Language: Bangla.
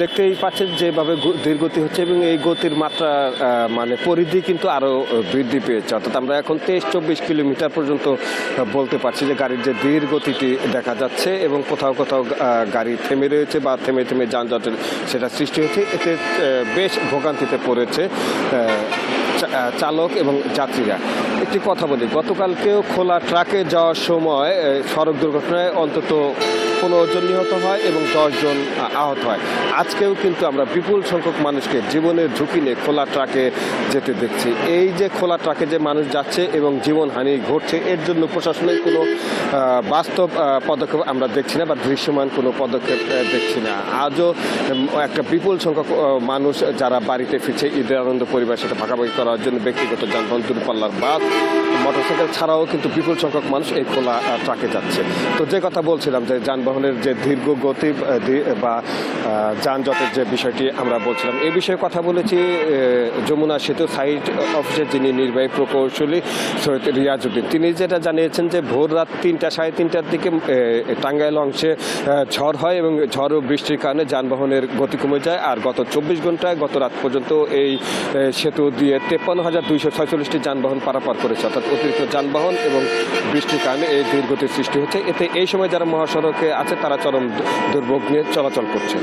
দেখতেই পাচ্ছেন যেভাবে ধীর গতি হচ্ছে এবং এই গতির মাত্রা মানে পরিধি কিন্তু আরও বৃদ্ধি পেয়েছে। অর্থাৎ আমরা এখন 23-24 কিলোমিটার পর্যন্ত বলতে পারছি যে গাড়ির যে ধীর গতিটি দেখা যাচ্ছে এবং কোথাও কোথাও গাড়ি থেমে রয়েছে বা থেমে থেমে যানজটের সেটা সৃষ্টি হচ্ছে। এতে বেশ ভোগান্তিতে পড়েছে চালক এবং যাত্রীরা। একটি কথা বলি, গতকালকেও খোলা ট্রাকে যাওয়ার সময় সড়ক দুর্ঘটনায় অন্তত 15 জন নিহত হয় এবং 10 জন আহত হয়। আজকেও কিন্তু আমরা বিপুল সংখ্যক মানুষকে জীবনের ঝুঁকি নিয়ে খোলা ট্রাকে যেতে দেখছি। এই যে খোলা ট্রাকে যে মানুষ যাচ্ছে এবং জীবনহানি ঘটছে, এর জন্য প্রশাসনের কোনো বাস্তব পদক্ষেপ আমরা দেখছি না বা দৃশ্যমান কোনো পদক্ষেপ দেখছি না। আজও একটা বিপুল সংখ্যক মানুষ যারা বাড়িতে ফিরছে ঈদের আনন্দ পরিবার সাথে ভাগাভাগি করার জন্য ব্যক্তিগত যানবাহন, দূরপাল্লার বাস, মোটরসাইকেল ছাড়াও কিন্তু বিপুল সংখ্যক মানুষ এই খোলা ট্রাকে যাচ্ছে। তো যে কথা বলছিলাম যে যানবাহনের যে দীর্ঘ গতি বা যানজটের যে বিষয়টি আমরা বলছিলাম, এই বিষয়ে কথা বলেছি যমুনা সেতু সাইট অফিসের যিনি নির্বাহী প্রকৌশলী সৈয়দ রিয়াজউদ্দিন। তিনি যেটা জানিয়েছেন যে ভোর রাত 3-3:30টার দিকে টাঙ্গাইল অংশে ঝড় হয় এবং ঝড় ও বৃষ্টির কারণে যানবাহনের গতি কমে যায়। আর গত 24 ঘন্টায় গত রাত পর্যন্ত এই সেতু দিয়ে 53,246টি যানবাহন পারাপার করেছে। অর্থাৎ অতিরিক্ত যানবাহন এবং বৃষ্টির কারণে এই ধীর গতির সৃষ্টি হচ্ছে। এতে এই সময় যারা মহাসড়কে আছে তারা চরম দুর্ভোগ নিয়ে চলাচল করছে।